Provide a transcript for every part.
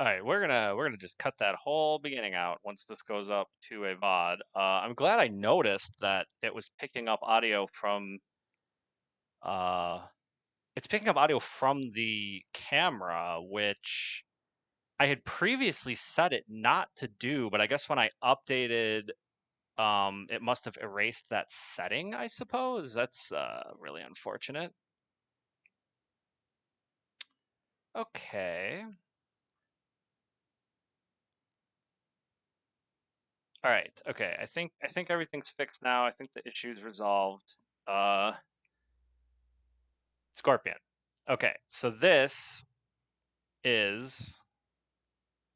All right, we're gonna just cut that whole beginning out once this goes up to a VOD. I'm glad I noticed that it was picking up audio from uh, it's picking up audio from the camera, which I had previously set it not to do, but I guess when I updated, it must have erased that setting, I suppose. That's really unfortunate. Okay. All right. Okay. I think everything's fixed now. I think the issue's resolved. Scorpion. Okay. So this is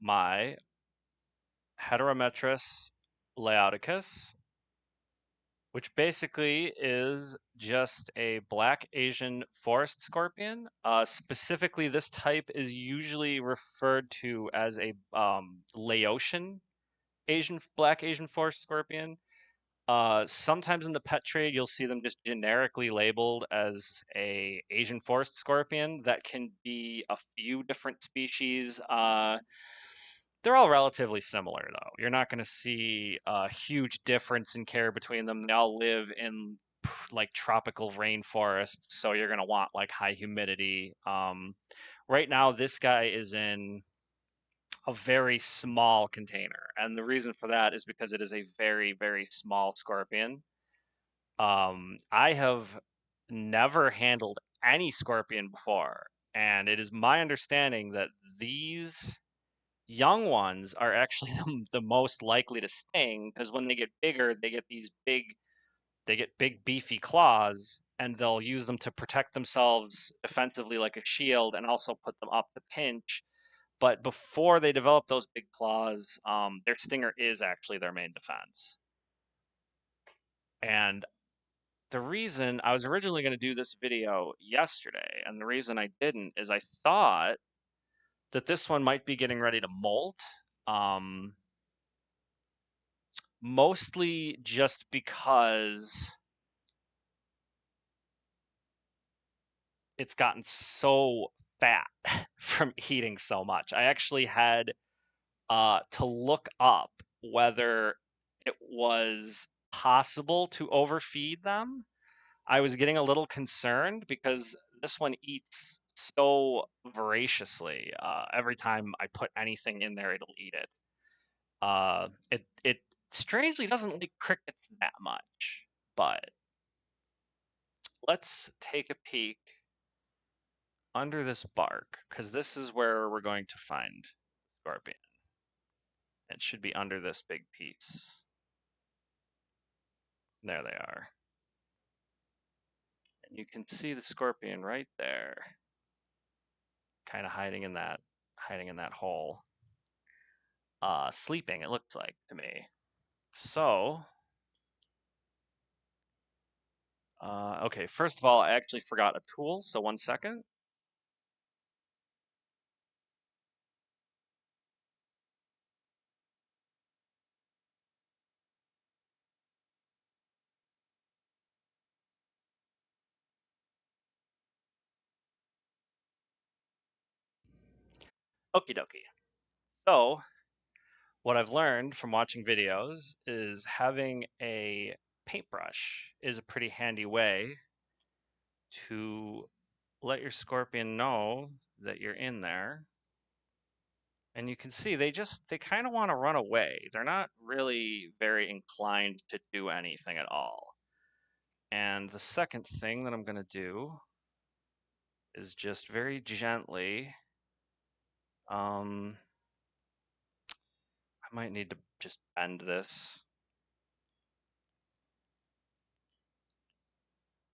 my Heterometrus laoticus, which basically is just a black Asian forest scorpion. Specifically, this type is usually referred to as a Laotian black Asian forest scorpion. Sometimes in the pet trade, you'll see them just generically labeled as a Asian forest scorpion. That can be a few different species. They're all relatively similar, though. You're not going to see a huge difference in care between them. They all live in like tropical rainforests, so you're going to want like high humidity. Right now, this guy is in a very small container, and the reason for that is because it is a very, very small scorpion. I have never handled any scorpion before, and it is my understanding that these young ones are actually the most likely to sting because when they get bigger, they get big beefy claws, and they'll use them to protect themselves defensively like a shield, and also put them up to pinch. But before they develop those big claws, their stinger is actually their main defense. And the reason I was originally going to do this video yesterday, and the reason I didn't, is I thought that this one might be getting ready to molt. Um, Mostly just because it's gotten so fat from eating so much. I actually had to look up whether it was possible to overfeed them. I was getting a little concerned because this one eats so voraciously. Every time I put anything in there, it'll eat it. It strangely doesn't like crickets that much, but let's take a peek under this bark because this is where we're going to find scorpion. It should be under this big piece. There they are. And you can see the scorpion right there, kind of hiding in that hole. Sleeping, it looks like to me. So, okay, first of all, I actually forgot a tool, so 1 second. Okie dokie. So, what I've learned from watching videos is having a paintbrush is a pretty handy way to let your scorpion know that you're in there. And you can see they kind of want to run away. They're not really very inclined to do anything at all. And the second thing that I'm going to do is just very gently, I might need to just bend this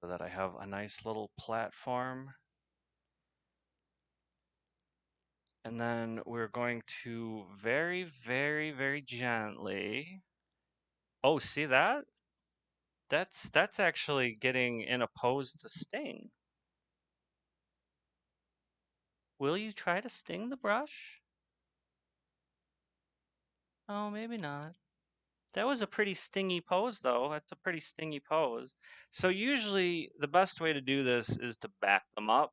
so that I have a nice little platform. And then we're going to very, very, very gently. Oh, see that? That's actually getting in a pose to sting. Will you try to sting the brush? Oh, maybe not. That was a pretty stingy pose, though. That's a pretty stingy pose. So usually the best way to do this is to back them up.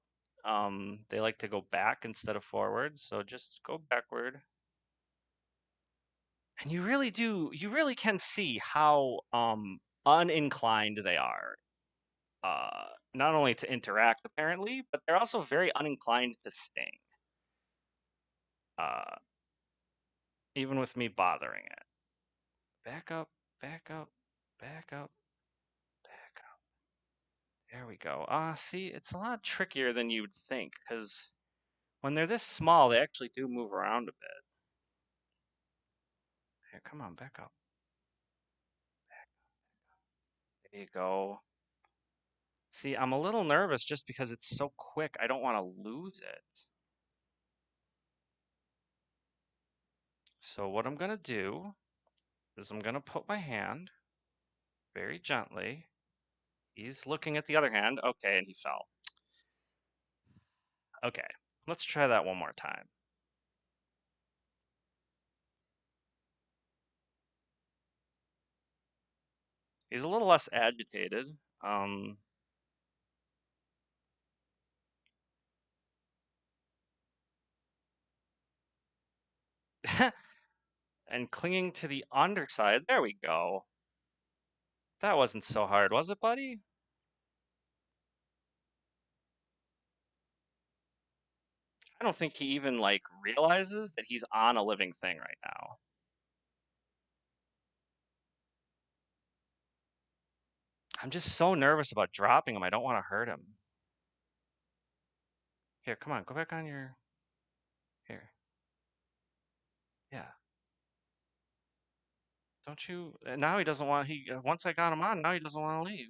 They like to go back instead of forward, so just go backward. And you really can see how uninclined they are. Not only to interact apparently, but they're also very uninclined to sting. Uh, even with me bothering it. Back up, back up, back up, back up. There we go. See, it's a lot trickier than you'd think, because when they're this small, they actually do move around a bit. Here, come on, back up. There you go. See, I'm a little nervous just because it's so quick. I don't want to lose it. So what I'm going to do is I'm going to put my hand very gently. He's looking at the other hand. Okay, and he fell. Okay, let's try that one more time. He's a little less agitated. And clinging to the underside. There we go. That wasn't so hard, was it, buddy? I don't think he even like realizes that he's on a living thing right now. I'm just so nervous about dropping him. I don't want to hurt him. Here, come on, go back on your... Here. Yeah. Don't you... Now he doesn't want... Once I got him on, now he doesn't want to leave.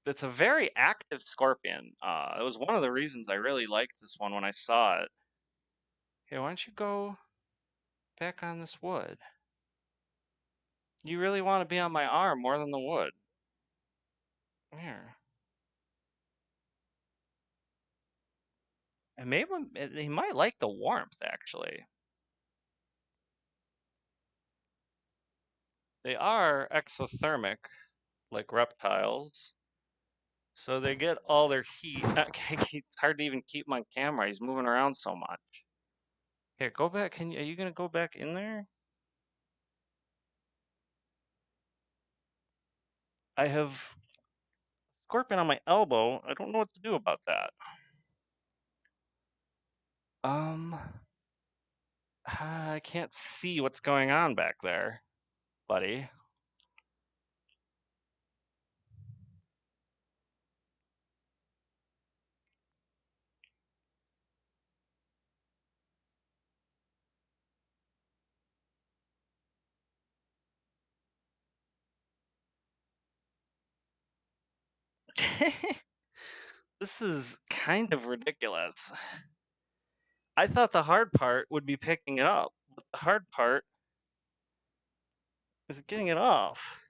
It's a very active scorpion. It was one of the reasons I really liked this one when I saw it. Here, why don't you go back on this wood? You really want to be on my arm more than the wood. Here. And maybe he might like the warmth, actually. They are exothermic, like reptiles. So they get all their heat. It's hard to even keep him on camera. He's moving around so much. Here, go back. Are you gonna go back in there? I have scorpion on my elbow. I don't know what to do about that. I can't see what's going on back there, buddy. This is kind of ridiculous. I thought the hard part would be picking it up, but the hard part is getting it off.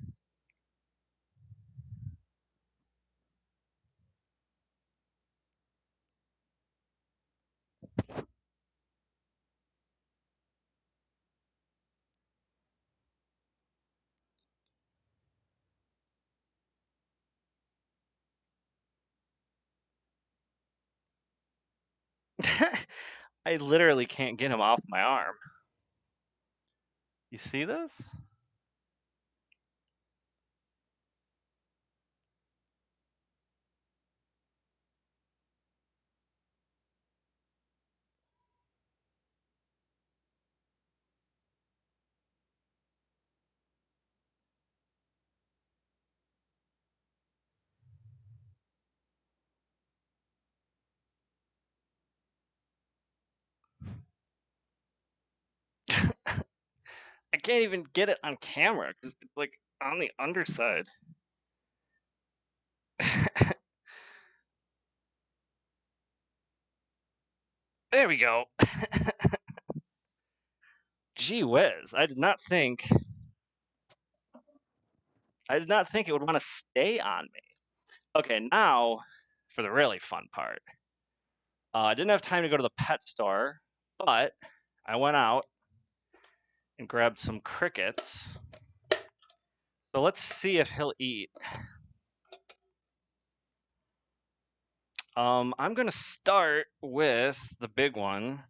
I literally can't get him off my arm. You see this? I can't even get it on camera because it's like on the underside. There we go. Gee whiz, I did not think it would want to stay on me. Okay, now for the really fun part. I didn't have time to go to the pet store, but I went out and grabbed some crickets. So let's see if he'll eat. I'm gonna start with the big one.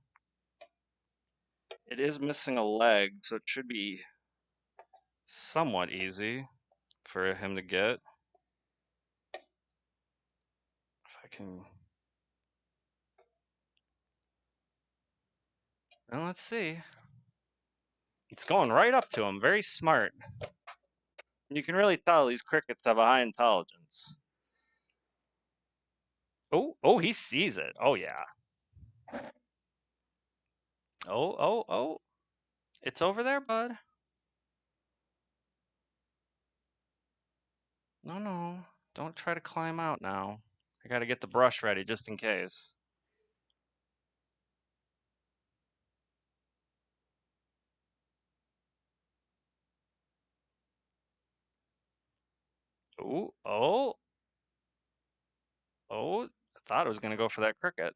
It is missing a leg, so it should be somewhat easy for him to get. If I can. Well, let's see. It's going right up to him. Very smart. You can really tell these crickets have a high intelligence. Oh, he sees it. Oh, yeah. Oh. It's over there, bud. No. Don't try to climb out now. I gotta get the brush ready just in case. Ooh, oh. I thought it was gonna go for that cricket.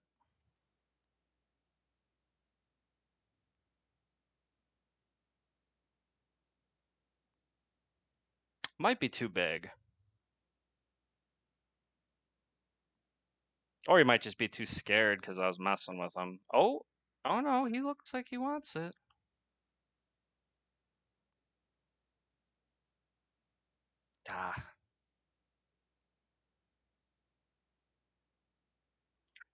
Might be too big. Or he might just be too scared because I was messing with him. Oh no, he looks like he wants it. Ah,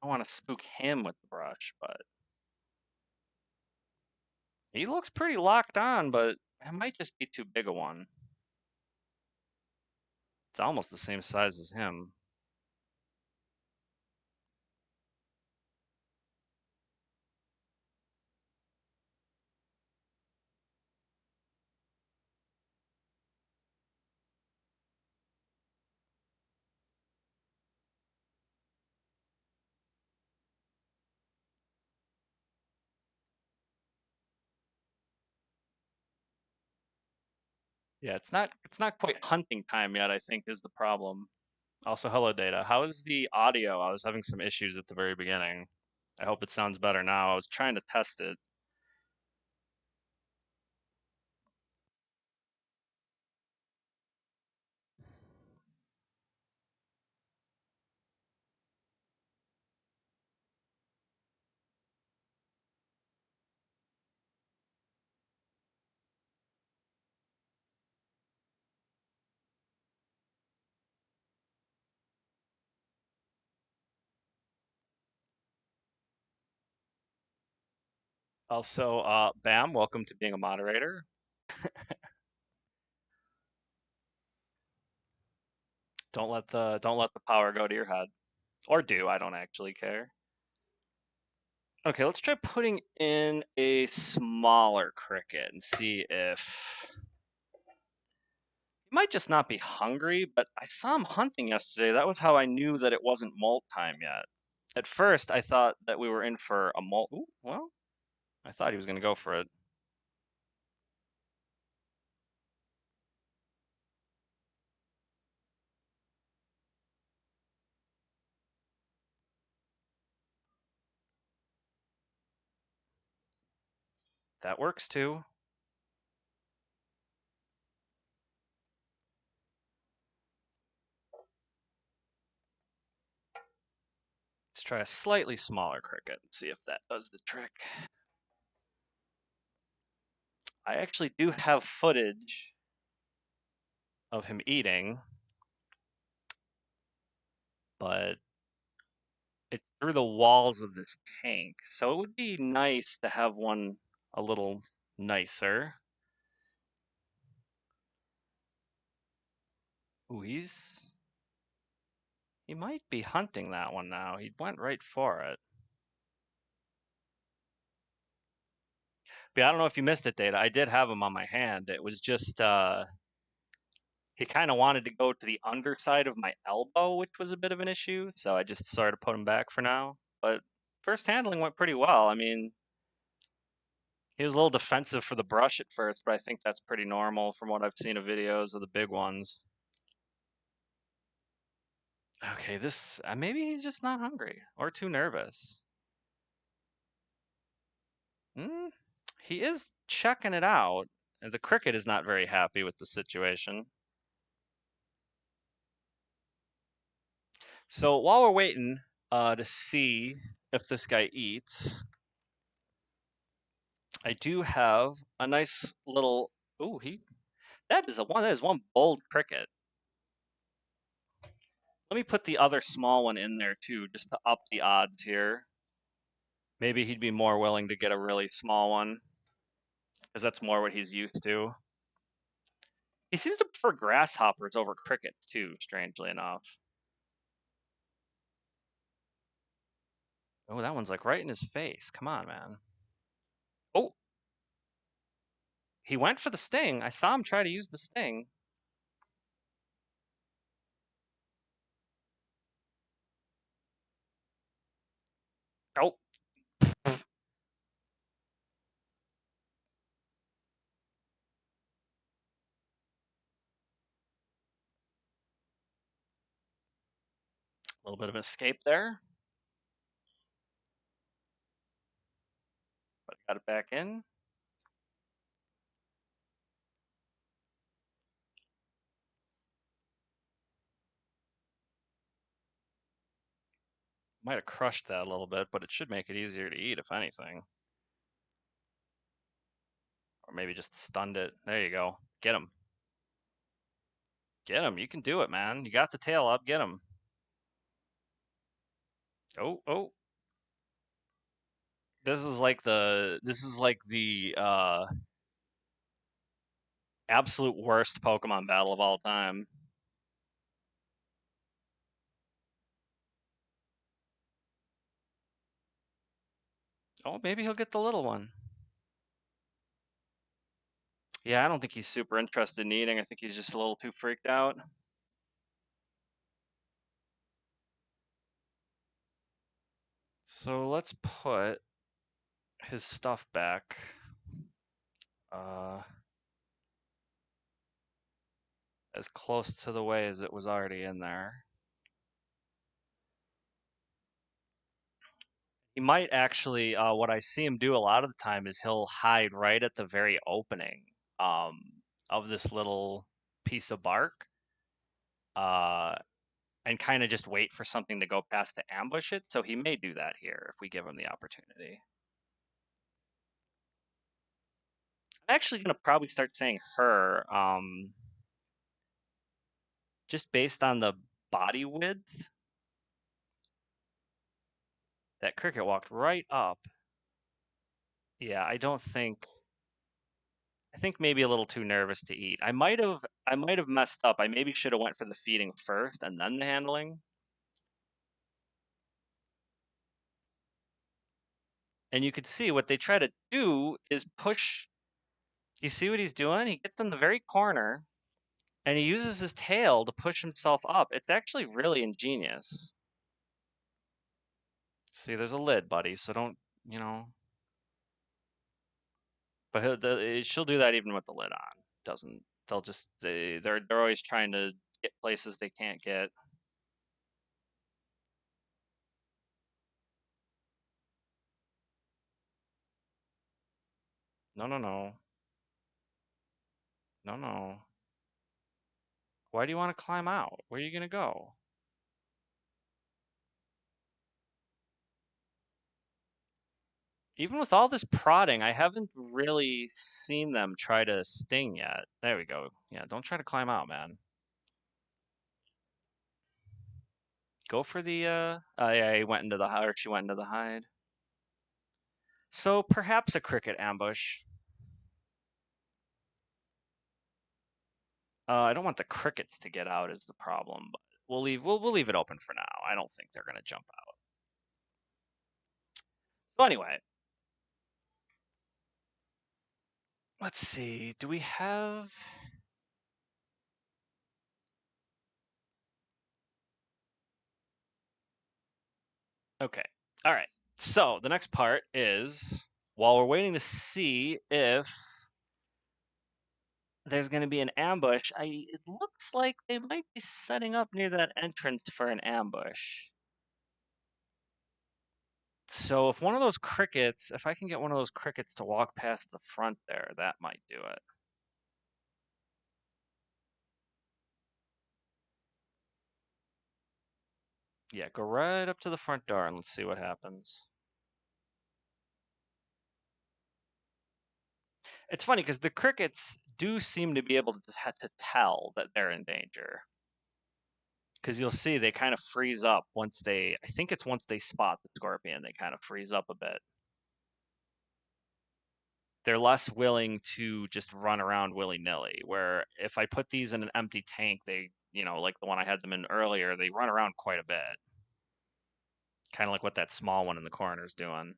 I want to spook him with the brush, but he looks pretty locked on, but it might just be too big a one. It's almost the same size as him. Yeah, it's not quite hunting time yet, I think is the problem. Also, hello Data. How's the audio? I was having some issues at the very beginning. I hope it sounds better now. I was trying to test it. Also, Bam, welcome to being a moderator. Don't let the power go to your head. Or do, I don't actually care. Okay, let's try putting in a smaller cricket and see if he might just not be hungry, but I saw him hunting yesterday. That was how I knew that it wasn't molt time yet. At first, I thought that we were in for a molt. Ooh, well, I thought he was going to go for it. That works too. Let's try a slightly smaller cricket and see if that does the trick. I actually do have footage of him eating, but it's through the walls of this tank. So it would be nice to have one a little nicer. Ooh, he might be hunting that one now. He went right for it. But I don't know if you missed it, Data. I did have him on my hand. It was just he kind of wanted to go to the underside of my elbow, which was a bit of an issue. So I just sort of put him back for now. But first handling went pretty well. I mean, he was a little defensive for the brush at first, but I think that's pretty normal from what I've seen of videos of the big ones. Okay, this maybe he's just not hungry or too nervous. Hmm, he is checking it out. And the cricket is not very happy with the situation. So while we're waiting to see if this guy eats, I do have a nice little. Ooh, that is one bold cricket. Let me put the other small one in there too, just to up the odds here. Maybe he'd be more willing to get a really small one, because that's more what he's used to. He seems to prefer grasshoppers over crickets too, strangely enough. Oh, that one's like right in his face. Come on, man. Oh, he went for the sting. I saw him try to use the sting. Oh, a little bit of an escape there, but got it back in. Might have crushed that a little bit, but it should make it easier to eat, if anything. Or maybe just stunned it. There you go. Get him. Get him. You can do it, man. You got the tail up. Get him. Oh, oh. This is like the absolute worst Pokemon battle of all time. Oh, maybe he'll get the little one. Yeah, I don't think he's super interested in eating. I think he's just a little too freaked out. So let's put his stuff back. As close to the way as it was already in there. He might actually, what I see him do a lot of the time is he'll hide right at the very opening of this little piece of bark, uh, and kind of just wait for something to go past to ambush it. So he may do that here if we give him the opportunity. I'm actually gonna probably start saying her, just based on the body width. That cricket walked right up. Yeah, I think maybe a little too nervous to eat. I might have messed up. I maybe should have went for the feeding first and then the handling. And you could see what they try to do is push. You see what he's doing? He gets in the very corner and he uses his tail to push himself up. It's actually really ingenious. See, there's a lid, buddy, so don't, you know. But she'll do that even with the lid on. Doesn't they'll just they're always trying to get places they can't get. No, no, no. No, no. Why do you want to climb out? Where are you gonna go? Even with all this prodding, I haven't really seen them try to sting yet. There we go. Yeah, don't try to climb out, man. Go for the oh yeah, he went into the hide, or she went into the hide. So perhaps a cricket ambush. I don't want the crickets to get out is the problem, but we'll leave it open for now. I don't think they're gonna jump out. So anyway, let's see. Do we have Okay. All right. So the next part is while we're waiting to see if there's going to be an ambush, it looks like they might be setting up near that entrance for an ambush. So if I can get one of those crickets to walk past the front there, that might do it. Yeah, go right up to the front door and let's see what happens. It's funny because the crickets do seem to be able to have to tell that they're in danger. Because you'll see they kind of freeze up once they, I think it's once they spot the scorpion, they kind of freeze up a bit. They're less willing to just run around willy-nilly, where if I put these in an empty tank, they, like the one I had them in earlier, they run around quite a bit. Kind of like what that small one in the corner is doing.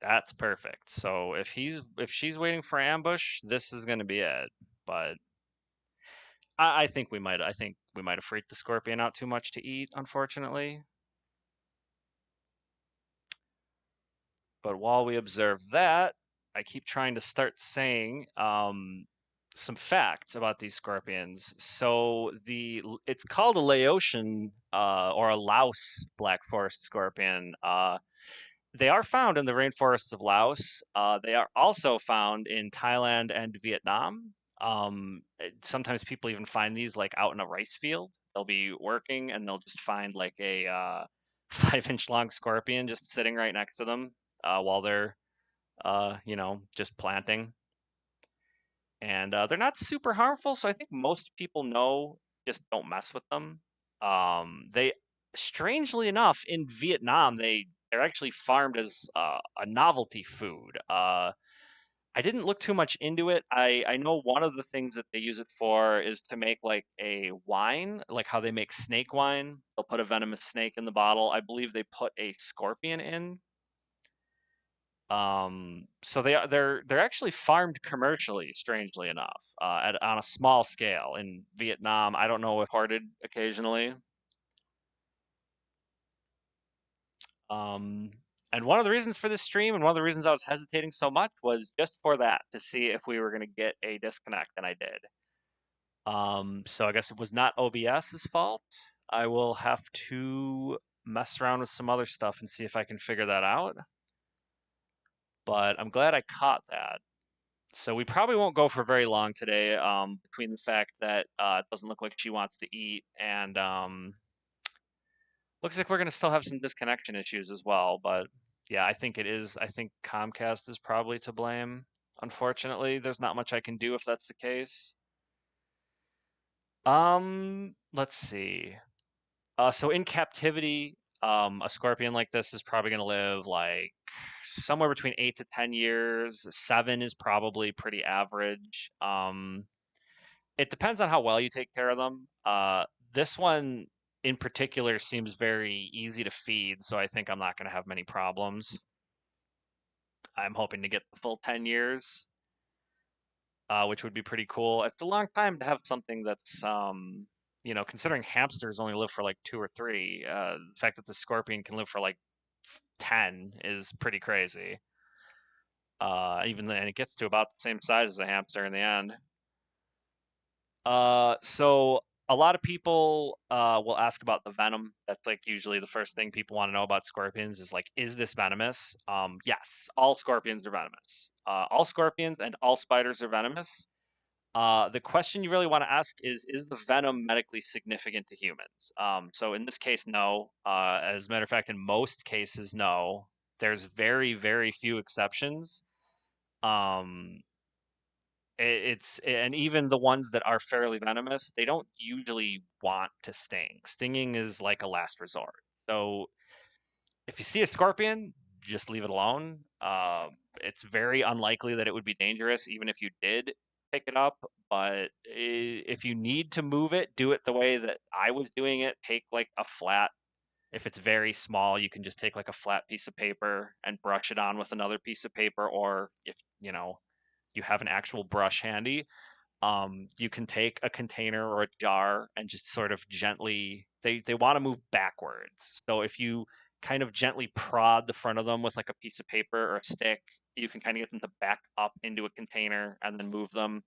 That's perfect. So if she's waiting for ambush, this is going to be it. But I think we might have freaked the scorpion out too much to eat, unfortunately. But while we observe that, I keep trying to start saying some facts about these scorpions. So it's called a Laotian or a Laos Black Forest Scorpion. They are found in the rainforests of Laos. They are also found in Thailand and Vietnam. Sometimes people even find these like out in a rice field. They'll be working and they'll just find like a 5-inch long scorpion just sitting right next to them while they're, just planting. And they're not super harmful, so I think most people know just don't mess with them. They, strangely enough, in Vietnam, they're actually farmed as a novelty food. I didn't look too much into it. I know one of the things that they use it for is to make like a wine, like how they make snake wine. They'll put a venomous snake in the bottle. I believe they put a scorpion in. So they're actually farmed commercially, strangely enough, on a small scale in Vietnam. I don't know if hoarded occasionally. Um, and one of the reasons for this stream and one of the reasons I was hesitating so much was just for that, to see if we were going to get a disconnect, and I did. So I guess it was not OBS's fault. I will have to mess around with some other stuff and see if I can figure that out. But I'm glad I caught that. So we probably won't go for very long today, between the fact that it doesn't look like she wants to eat, and looks like we're going to still have some disconnection issues as well. But yeah, I think it is. I think Comcast is probably to blame. Unfortunately, there's not much I can do if that's the case. Let's see. So in captivity, a scorpion like this is probably going to live like somewhere between 8 to 10 years. 7 is probably pretty average. It depends on how well you take care of them. This one in particular seems very easy to feed, so I think I'm not going to have many problems. I'm hoping to get the full 10 years, which would be pretty cool. It's a long time to have something that's, considering hamsters only live for like 2 or 3. The fact that the scorpion can live for like 10 is pretty crazy. Even then, it gets to about the same size as a hamster in the end. So a lot of people will ask about the venom. That's like usually the first thing people want to know about scorpions is like, is this venomous? Yes, all scorpions are venomous. All scorpions and all spiders are venomous. The question you really want to ask is the venom medically significant to humans? So in this case, no. As a matter of fact, in most cases, no. There's very, very few exceptions. Um, it's and even the ones that are fairly venomous, they don't usually want to sting. Stinging is like a last resort. So if you see a scorpion, just leave it alone. It's very unlikely that it would be dangerous, even if you did pick it up. But if you need to move it, do it the way that I was doing it. Take like a flat. If it's very small, you can just take like a flat piece of paper and brush it on with another piece of paper, or if you have an actual brush handy, you can take a container or a jar and just sort of gently, they want to move backwards. So if you kind of gently prod the front of them with like a piece of paper or a stick, you can kind of get them to back up into a container and then move them.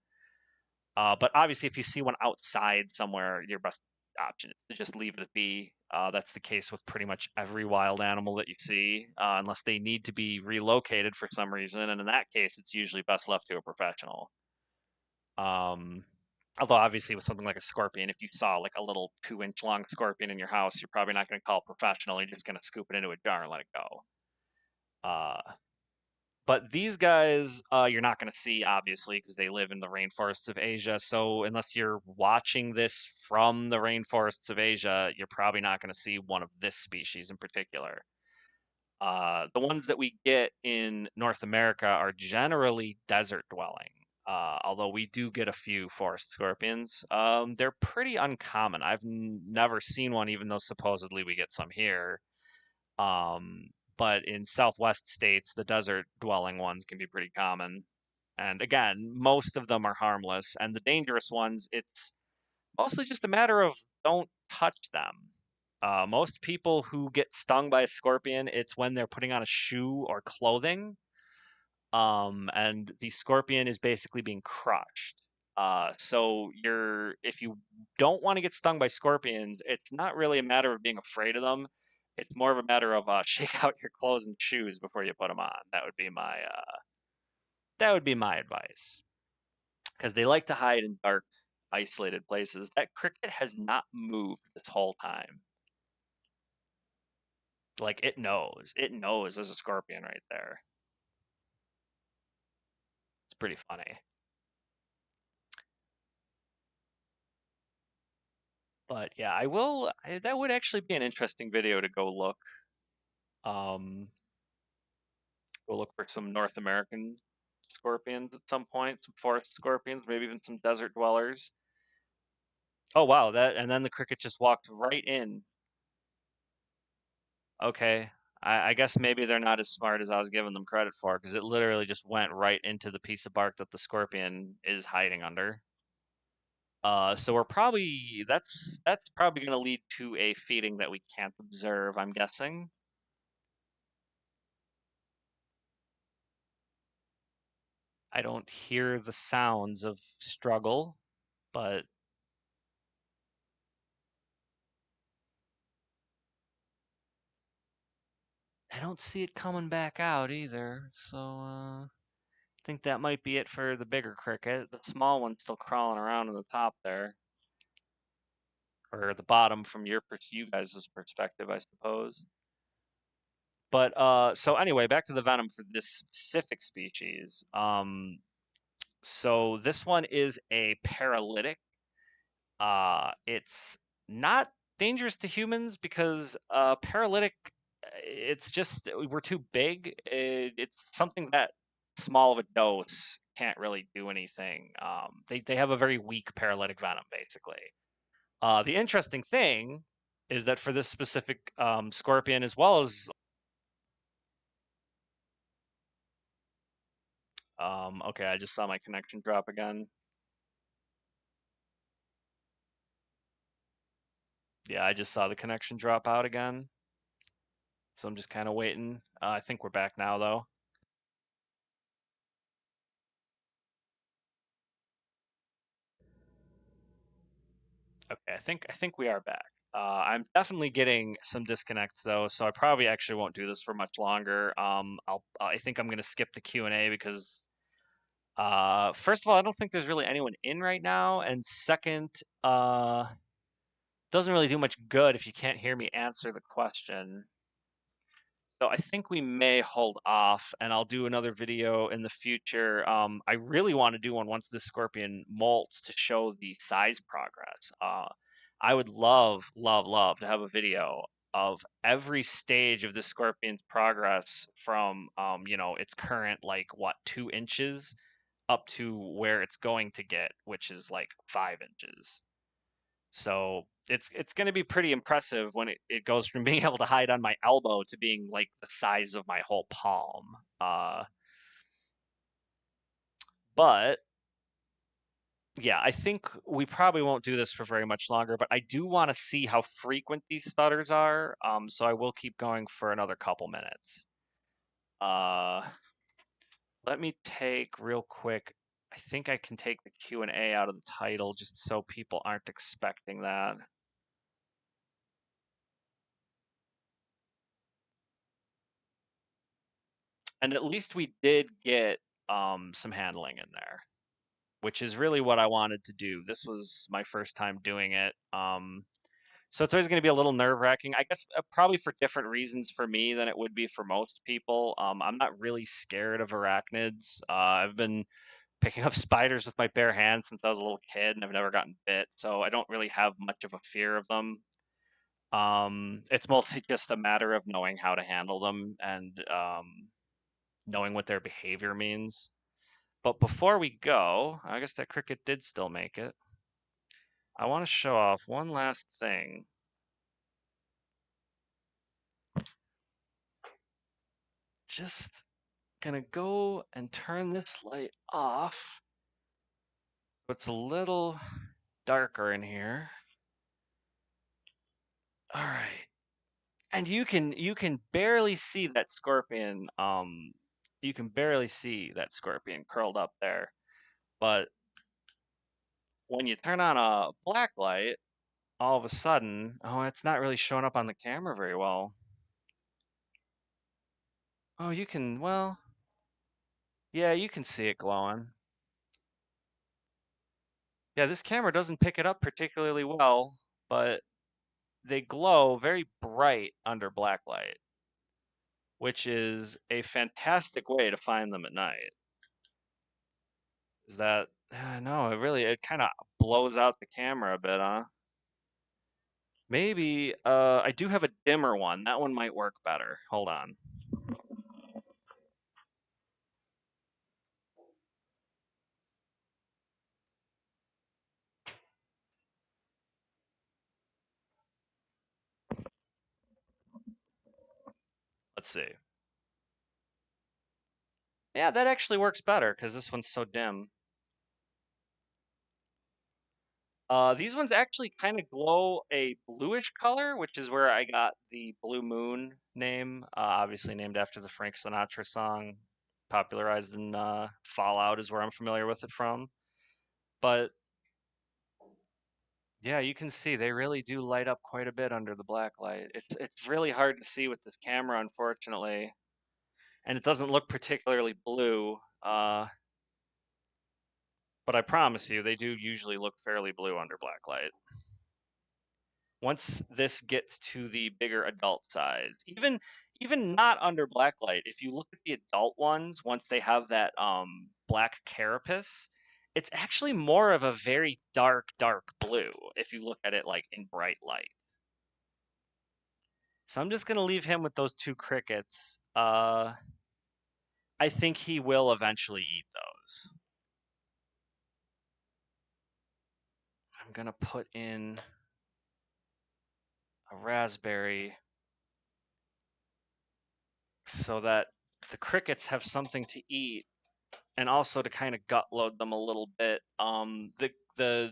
But obviously, if you see one outside somewhere, your best option is to just leave it be. That's the case with pretty much every wild animal that you see, unless they need to be relocated for some reason. And in that case, it's usually best left to a professional. Um, Although obviously with something like a scorpion, if you saw like a little 2-inch long scorpion in your house, you're probably not going to call a professional. You're just going to scoop it into a jar and let it go. Uh, but these guys, you're not going to see obviously because they live in the rainforests of Asia. So unless you're watching this from the rainforests of Asia, you're probably not going to see one of this species in particular. The ones that we get in North America are generally desert dwelling. Although we do get a few forest scorpions, they're pretty uncommon. I've never seen one, even though supposedly we get some here. Um, but in Southwest states, the desert dwelling ones can be pretty common. And again, most of them are harmless. And the dangerous ones, it's mostly just a matter of don't touch them. Most people who get stung by a scorpion, it's when they're putting on a shoe or clothing, and the scorpion is basically being crushed. So if you don't want to get stung by scorpions, it's not really a matter of being afraid of them. It's more of a matter of shake out your clothes and shoes before you put them on. That would be my advice because they like to hide in dark, isolated places. That cricket has not moved this whole time. Like it knows. It knows there's a scorpion right there. It's pretty funny. But yeah, that would actually be an interesting video to um, go look for some North American scorpions at some point, some forest scorpions, maybe even some desert dwellers. Oh wow, and then the cricket just walked right in. Okay. I guess maybe they're not as smart as I was giving them credit for, because it literally just went right into the piece of bark that the scorpion is hiding under. So that's probably going to lead to a feeding that we can't observe, I'm guessing. I don't hear the sounds of struggle, but I don't see it coming back out either. So I think that might be it for the bigger cricket. The small one's still crawling around in the top there, or the bottom from you guys' perspective, I suppose. But so anyway, back to the venom for this specific species. So this one is a paralytic. It's not dangerous to humans because paralytic, it's just we're too big. It's something that small of a dose can't really do anything. They have a very weak paralytic venom, basically. The interesting thing is that for this specific scorpion, as well as okay, I just saw my connection drop again. Yeah, I just saw the connection drop out again. So I'm just kind of waiting. I think we're back now, though. Okay, I think we are back. I'm definitely getting some disconnects though, so I probably actually won't do this for much longer. I think I'm gonna skip the Q&A because first of all, I don't think there's really anyone in right now, and second, doesn't really do much good if you can't hear me answer the question. So I think we may hold off, and I'll do another video in the future. I really want to do one once this scorpion molts to show the size progress. I would love, love, love to have a video of every stage of the scorpion's progress from, its current like what 2 inches up to where it's going to get, which is like 5 inches. So it's going to be pretty impressive when it goes from being able to hide on my elbow to being like the size of my whole palm. But yeah, I think we probably won't do this for very much longer. But I do want to see how frequent these stutters are. So I will keep going for another couple minutes. Uh, Let me take real quick. I think I can take the Q&A out of the title just so people aren't expecting that. And at least we did get some handling in there. which is really what I wanted to do. This was my first time doing it. So it's always going to be a little nerve-wracking. I guess probably for different reasons for me than it would be for most people. I'm not really scared of arachnids. I've been picking up spiders with my bare hands since I was a little kid, and I've never gotten bit, so I don't really have much of a fear of them. It's mostly just a matter of knowing how to handle them and knowing what their behavior means. But before we go, I guess that cricket did still make it. I want to show off one last thing. Just gonna go and turn this light off. It's a little darker in here. All right. And you can barely see that scorpion. You can barely see that scorpion curled up there. But when you turn on a black light, all of a sudden, oh, it's not really showing up on the camera very well. Oh, you can, well, yeah, you can see it glowing. Yeah, this camera doesn't pick it up particularly well, but they glow very bright under black light, which is a fantastic way to find them at night. Is that, no, it kind of blows out the camera a bit, huh? Maybe, I do have a dimmer one. That one might work better. Hold on. Let's see. Yeah, that actually works better because this one's so dim. These ones actually kind of glow a bluish color, which is where I got the Blue Moon name, obviously named after the Frank Sinatra song, popularized in Fallout is where I'm familiar with it from. But yeah, you can see they really do light up quite a bit under the black light. It's really hard to see with this camera, unfortunately, and it doesn't look particularly blue. But I promise you, they do usually look fairly blue under black light. Once this gets to the bigger adult size, even not under black light, if you look at the adult ones, once they have that black carapace, it's actually more of a very dark blue if you look at it like in bright light. So I'm just gonna leave him with those two crickets. I think he will eventually eat those. I'm gonna put in a raspberry so that the crickets have something to eat and also to kind of gut load them a little bit. The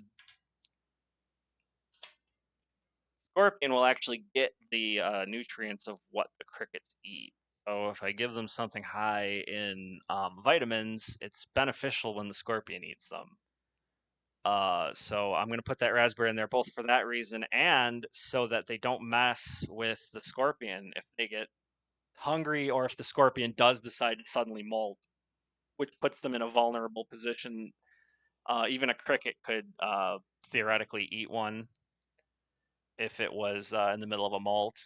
scorpion will actually get the nutrients of what the crickets eat. So if I give them something high in vitamins, it's beneficial when the scorpion eats them. So I'm going to put that raspberry in there both for that reason and so that they don't mess with the scorpion if they get hungry or if the scorpion does decide to suddenly molt, which puts them in a vulnerable position. Even a cricket could theoretically eat one if it was in the middle of a molt.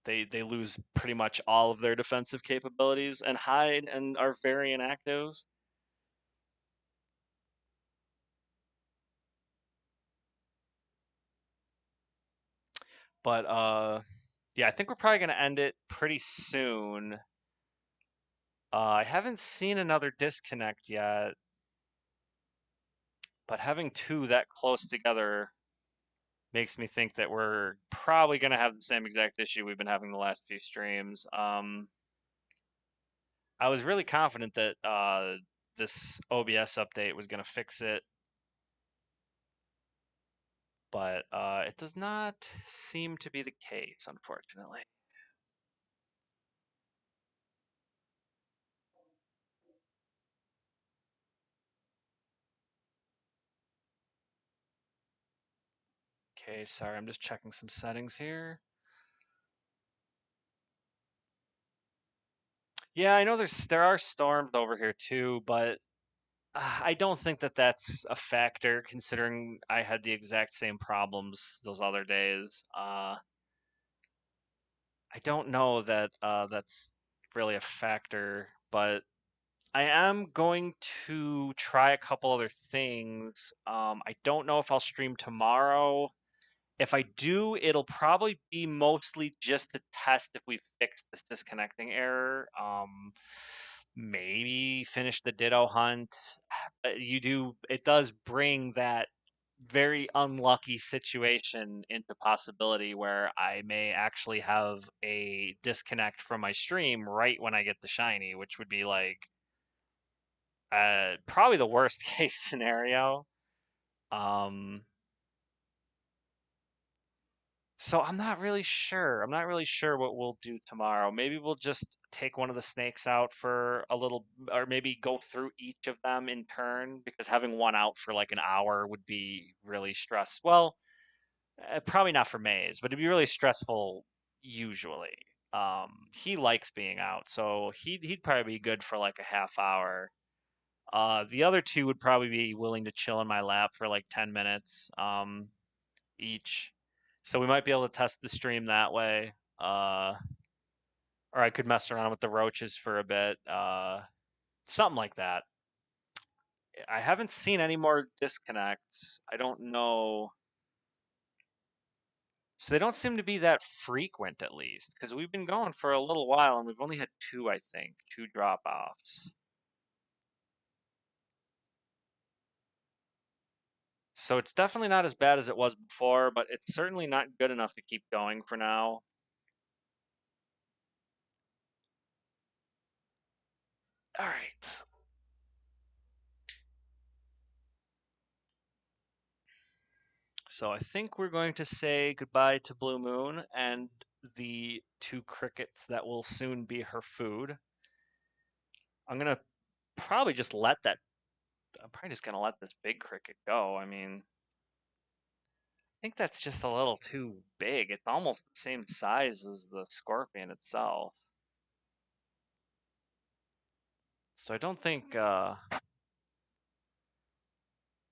They lose pretty much all of their defensive capabilities and hide and are very inactive. But yeah, I think we're probably going to end it pretty soon. I haven't seen another disconnect yet, but having two that close together makes me think that we're probably going to have the same exact issue we've been having the last few streams. I was really confident that this OBS update was going to fix it, but it does not seem to be the case, unfortunately. Okay, sorry, I'm just checking some settings here. Yeah, I know there are storms over here too, but I don't think that that's a factor considering I had the exact same problems those other days. I don't know that that's really a factor, but I am going to try a couple other things. I don't know if I'll stream tomorrow. If I do, it'll probably be mostly just to test if we fix this disconnecting error. Maybe finish the Ditto hunt. It does bring that very unlucky situation into possibility where I may actually have a disconnect from my stream right when I get the shiny, which would be like probably the worst case scenario. Um, So I'm not really sure. I'm not really sure what we'll do tomorrow. Maybe we'll just take one of the snakes out for a little, or maybe go through each of them in turn, because having one out for like an hour would be really stress. Well, probably not for Maze, but it'd be really stressful usually. He likes being out, so he'd probably be good for like a half hour. The other two would probably be willing to chill in my lap for like 10 minutes. Each. So we might be able to test the stream that way. Or I could mess around with the roaches for a bit. Something like that. I haven't seen any more disconnects. I don't know. So they don't seem to be that frequent, at least, because we've been going for a little while and we've only had two, I think, two drop offs. So it's definitely not as bad as it was before, but it's certainly not good enough to keep going for now. All right. So I think we're going to say goodbye to Blue Moon and the two crickets that will soon be her food. I'm gonna probably just let that. I'm probably just gonna let this big cricket go. I mean, I think that's just a little too big. It's almost the same size as the scorpion itself. So I don't think. I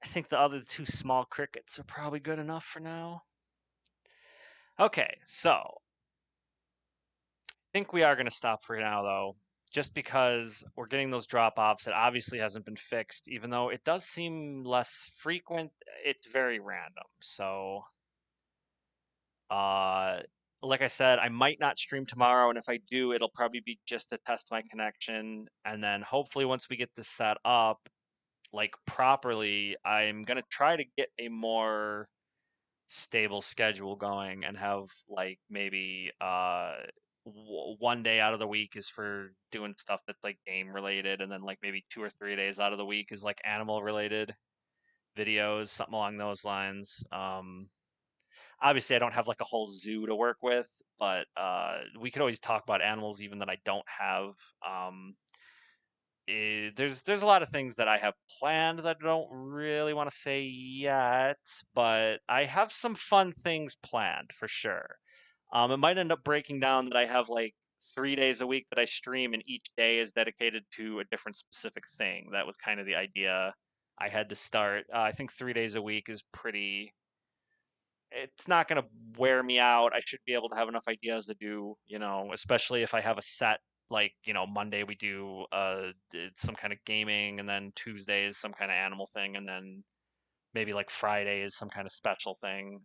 think the other two small crickets are probably good enough for now. Okay, so think we are going to stop for now, though, just because we're getting those drop offs. It obviously hasn't been fixed, even though it does seem less frequent. It's very random. So, uh, like I said, I might not stream tomorrow, and if I do, it'll probably be just to test my connection. And then hopefully, once we get this set up, like properly, I'm gonna try to get a more stable schedule going and have like maybe one day out of the week is for doing stuff that's like game related, and then like maybe 2 or 3 days out of the week is like animal related videos, something along those lines. Obviously I don't have like a whole zoo to work with, but we could always talk about animals even that I don't have. um there's a lot of things that I have planned that I don't really want to say yet, but I have some fun things planned for sure. It might end up breaking down that I have like 3 days a week that I stream, and each day is dedicated to a different specific thing. That was kind of the idea I had to start. I think 3 days a week is pretty. It's not going to wear me out. I should be able to have enough ideas to do, especially if I have a set, like, Monday we do some kind of gaming, and then Tuesday is some kind of animal thing, and then maybe like Friday is some kind of special thing.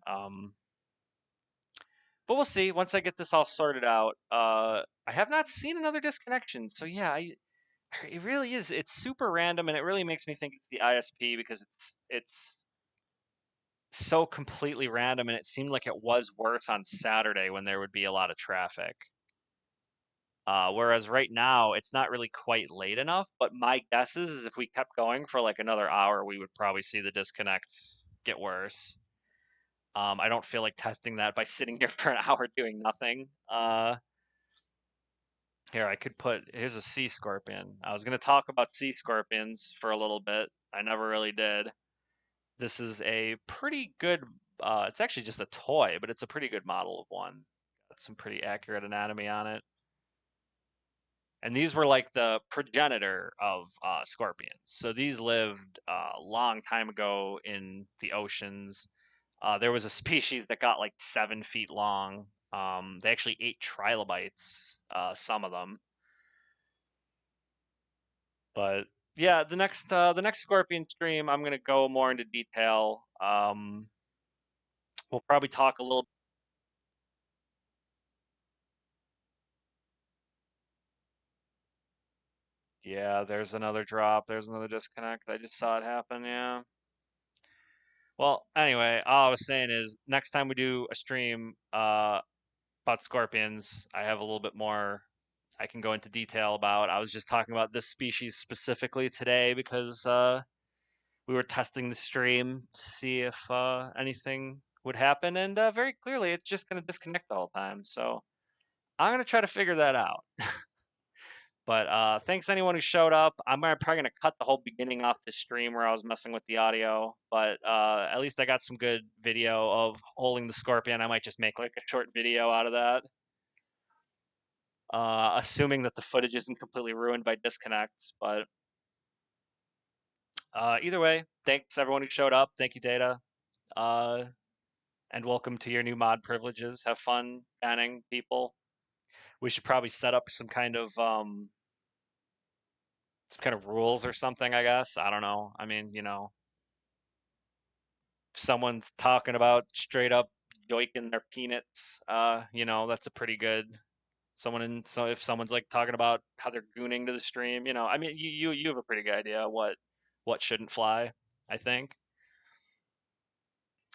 But we'll see once I get this all sorted out. I have not seen another disconnection. So yeah, it really is. It's super random, and it really makes me think it's the ISP because it's so completely random, and it seemed like it was worse on Saturday when there would be a lot of traffic. Whereas right now it's not really quite late enough, but my guess is if we kept going for like another hour, we would probably see the disconnects get worse. I don't feel like testing that by sitting here for an hour doing nothing. Here, here's a sea scorpion. I was going to talk about sea scorpions for a little bit. I never really did. This is a pretty good, it's actually just a toy, but it's a pretty good model of one. Got some pretty accurate anatomy on it. And these were like the progenitor of scorpions. So these lived a long time ago in the oceans. There was a species that got like 7 feet long. They actually ate trilobites, some of them. But yeah, the next scorpion stream, I'm gonna go more into detail. We'll probably talk a little. Yeah, there's another drop. There's another disconnect. I just saw it happen. Yeah. Well, anyway, all I was saying is next time we do a stream about scorpions, I have a little bit more I can go into detail about. I was just talking about this species specifically today because we were testing the stream to see if anything would happen, and very clearly it's just going to disconnect all the time. So I'm going to try to figure that out. But thanks anyone who showed up. probably gonna cut the whole beginning off the stream where I was messing with the audio, but at least I got some good video of holding the scorpion. I might just make like a short video out of that, assuming that the footage isn't completely ruined by disconnects. But either way, thanks everyone who showed up. Thank you, Data, uh, and welcome to your new mod privileges. Have fun banning people. We should probably set up some kind of rules or something, I guess. I don't know. I mean, if someone's talking about straight up yoiking their peanuts, that's a pretty good so if someone's like talking about how they're gooning to the stream, I mean, you have a pretty good idea what shouldn't fly, I think.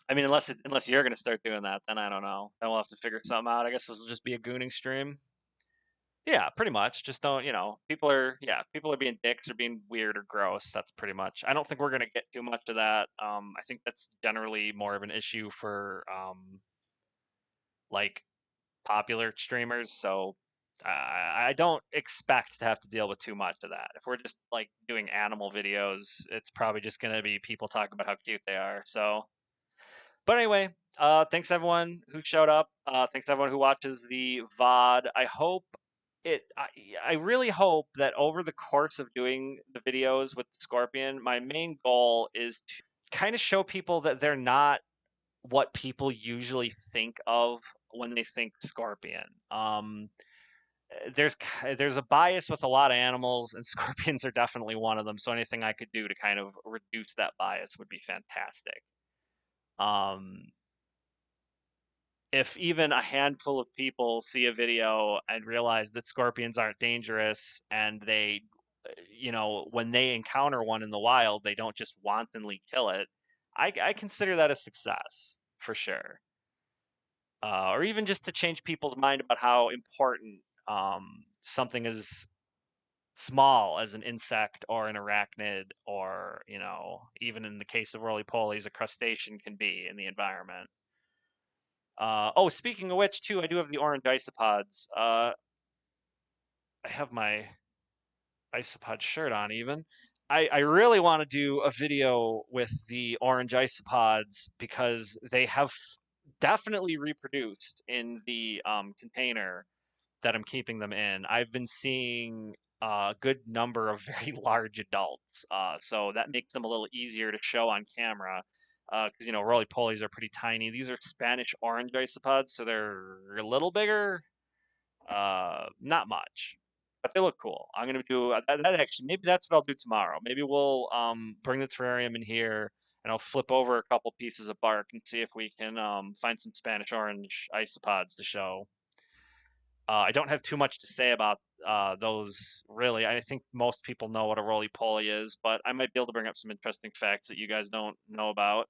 I mean, unless you're gonna start doing that, then I don't know. Then we'll have to figure something out. I guess this will just be a gooning stream. Yeah, pretty much. Just don't, people are being dicks or being weird or gross. That's pretty much. I don't think we're gonna get too much of that. I think that's generally more of an issue for like popular streamers. So I don't expect to have to deal with too much of that. If we're just like doing animal videos, it's probably just gonna be people talking about how cute they are. So, but anyway, thanks everyone who showed up. Thanks everyone who watches the VOD. I really hope that over the course of doing the videos with Scorpion, my main goal is to kind of show people that they're not what people usually think of when they think Scorpion. There's a bias with a lot of animals, and scorpions are definitely one of them. So anything I could do to kind of reduce that bias would be fantastic. Um, if even a handful of people see a video and realize that scorpions aren't dangerous, and when they encounter one in the wild, they don't just wantonly kill it, I consider that a success for sure. Or even just to change people's mind about how important something as small as an insect or an arachnid, or even in the case of roly-polies, a crustacean can be in the environment. Oh, speaking of which, too, I do have the orange isopods. I have my isopod shirt on, even. I really want to do a video with the orange isopods because they have definitely reproduced in the container that I'm keeping them in. I've been seeing a good number of very large adults, so that makes them a little easier to show on camera. Because roly polies are pretty tiny. These are Spanish orange isopods, so they're a little bigger. Not much, but they look cool. I'm gonna do that actually. Maybe that's what I'll do tomorrow. Maybe we'll bring the terrarium in here, and I'll flip over a couple pieces of bark and see if we can find some Spanish orange isopods to show. I don't have too much to say about those, really. I think most people know what a roly-poly is, but I might be able to bring up some interesting facts that you guys don't know about.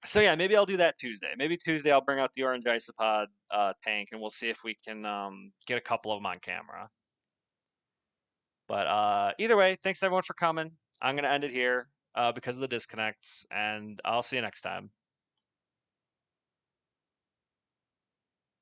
So yeah, maybe I'll do that Tuesday. Maybe Tuesday I'll bring out the orange isopod tank, and we'll see if we can get a couple of them on camera. But either way, thanks everyone for coming. I'm going to end it here because of the disconnects, and I'll see you next time.